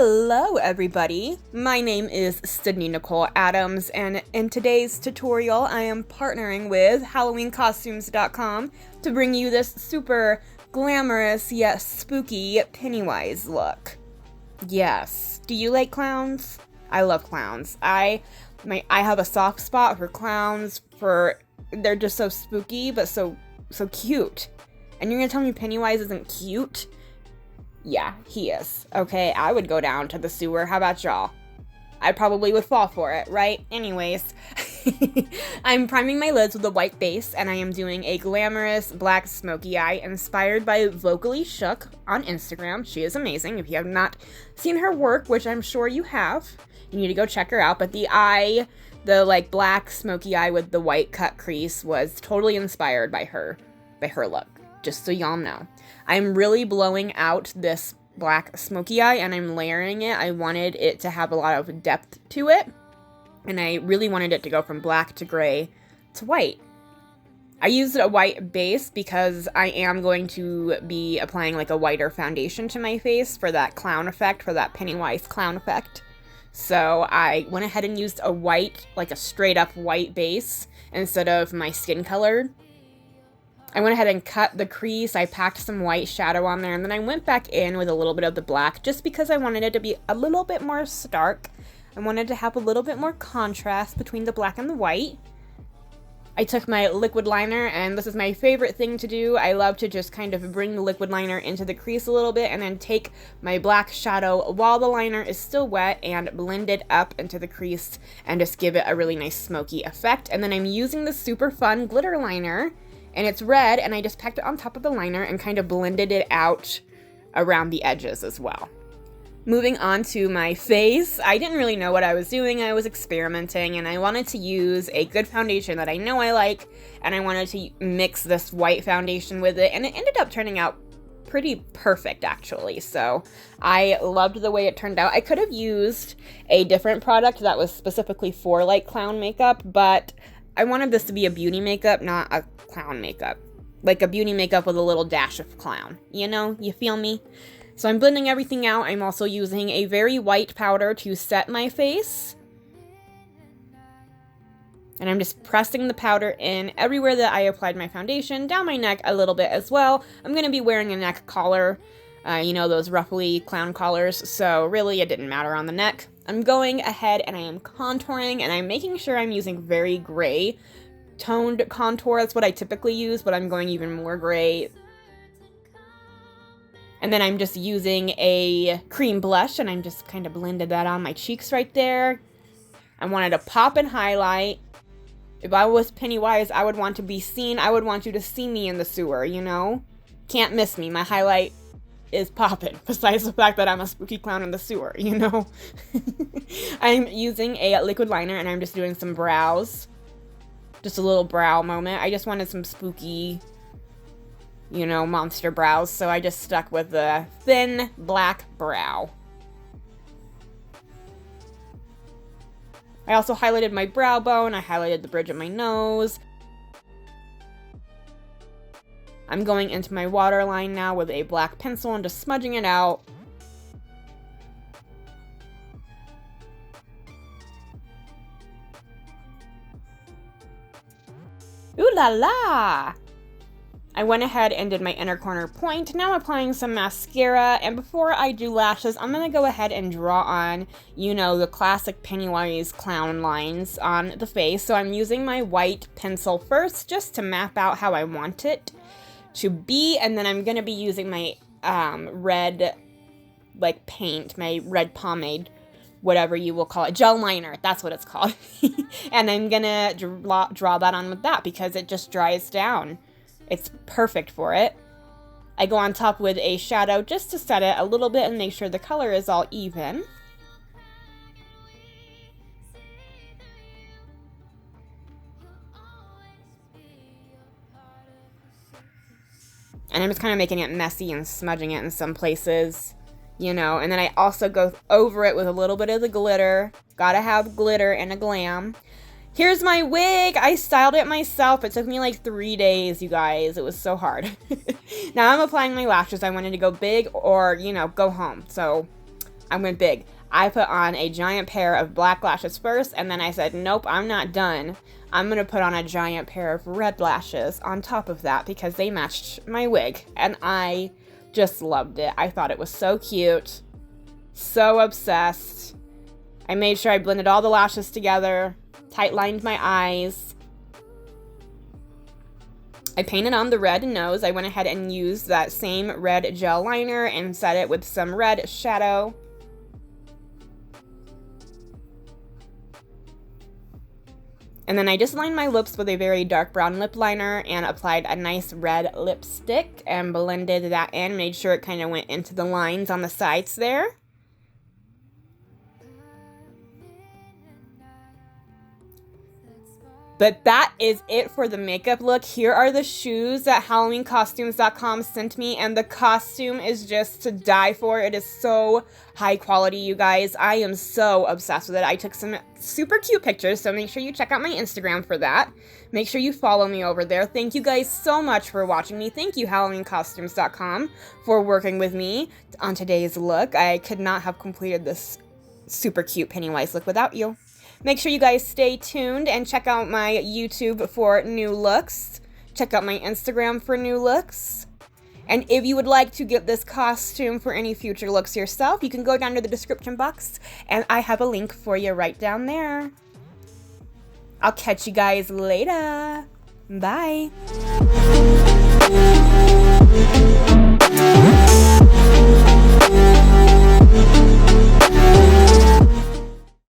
Hello everybody, my name is Sydney Nicole Addams, and in today's tutorial I am partnering with HalloweenCostumes.com to bring you this super glamorous yet spooky Pennywise look. Yes, do you like clowns? I love clowns. I have a soft spot for clowns, they're just so spooky but so cute. And you're gonna tell me Pennywise isn't cute? Yeah, he is. Okay, I would go down to the sewer. How about y'all? I probably would fall for it, right? Anyways, I'm priming my lids with a white base, and I am doing a glamorous black Smokey Eye inspired by Vocally Shook on Instagram. She is amazing. If you have not seen her work, which I'm sure you have, you need to go check her out. But the eye, the black Smokey Eye with the white cut crease, was totally inspired by her look. Just so y'all know. I'm really blowing out this black Smokey Eye and I'm layering it. I wanted it to have a lot of depth to it. And I really wanted it to go from black to gray to white. I used a white base because I am going to be applying like a whiter foundation to my face for that clown effect, for that Pennywise clown effect. So I went ahead and used a white, like a straight up white base instead of my skin color. I went ahead and cut the crease, I packed some white shadow on there, and then I went back in with a little bit of the black just because I wanted it to be a little bit more stark. I wanted to have a little bit more contrast between the black and the white. I took my liquid liner, and this is my favorite thing to do. I love to just kind of bring the liquid liner into the crease a little bit and then take my black shadow while the liner is still wet and blend it up into the crease and just give it a really nice smoky effect. And then I'm using the super fun glitter liner. And it's red, and I just packed it on top of the liner and kind of blended it out around the edges as well. Moving on to my face, I didn't really know what I was doing. I was experimenting, and I wanted to use a good foundation that I know I like, and I wanted to mix this white foundation with it, and it ended up turning out pretty perfect, actually. So I loved the way it turned out. I could have used a different product that was specifically for, like, clown makeup, but I wanted this to be a beauty makeup, not a clown makeup. Like a beauty makeup with a little dash of clown. You know? You feel me? So I'm blending everything out. I'm also using a very white powder to set my face. And I'm just pressing the powder in everywhere that I applied my foundation, down my neck a little bit as well. I'm going to be wearing a neck collar. You know, those ruffly clown collars. So really, it didn't matter on the neck. I'm going ahead and I am contouring, and I'm making sure I'm using very gray toned contour. That's what I typically use, but I'm going even more gray. And then I'm just using a cream blush, and I'm just kind of blended that on my cheeks right there. I wanted to pop and highlight. If I was Pennywise, I would want to be seen. I would want you to see me in the sewer, you know? Can't miss me. My highlight is poppin', besides the fact that I'm a spooky clown in the sewer, you know? I'm using a liquid liner, and I'm just doing some brows. Just a little brow moment. I just wanted some spooky, you know, monster brows, so I just stuck with the thin black brow. I also highlighted my brow bone. I highlighted the bridge of my nose. I'm going into my waterline now with a black pencil and just smudging it out. Ooh la la! I went ahead and did my inner corner point. Now I'm applying some mascara, and before I do lashes, I'm going to go ahead and draw on, you know, the classic Pennywise clown lines on the face. So I'm using my white pencil first just to map out how I want it to be, and then I'm going to be using my red, like, paint, my red pomade, whatever you will call it, gel liner, that's what it's called. And I'm going to draw that on with that because it just dries down. It's perfect for it. I go on top with a shadow just to set it a little bit and make sure the color is all even. And I'm just kind of making it messy and smudging it in some places, you know. And then I also go over it with a little bit of the glitter. Gotta have glitter and a glam. Here's my wig! I styled it myself. It took me like 3 days, you guys. It was so hard. Now I'm applying my lashes. I wanted to go big or, you know, go home. So I went big. I put on a giant pair of black lashes first, and then I said, nope, I'm not done. I'm going to put on a giant pair of red lashes on top of that because they matched my wig. And I just loved it. I thought it was so cute. So obsessed. I made sure I blended all the lashes together. Tight lined my eyes. I painted on the red nose. I went ahead and used that same red gel liner and set it with some red shadow. And then I just lined my lips with a very dark brown lip liner and applied a nice red lipstick and blended that in, made sure it kind of went into the lines on the sides there. But that is it for the makeup look. Here are the shoes that HalloweenCostumes.com sent me, and the costume is just to die for. It is so high quality, you guys. I am so obsessed with it. I took some super cute pictures, so make sure you check out my Instagram for that. Make sure you follow me over there. Thank you guys so much for watching me. Thank you, HalloweenCostumes.com, for working with me on today's look. I could not have completed this super cute Pennywise look without you. Make sure you guys stay tuned and check out my YouTube for new looks. Check out my Instagram for new looks. And if you would like to get this costume for any future looks yourself, you can go down to the description box and I have a link for you right down there. I'll catch you guys later. Bye.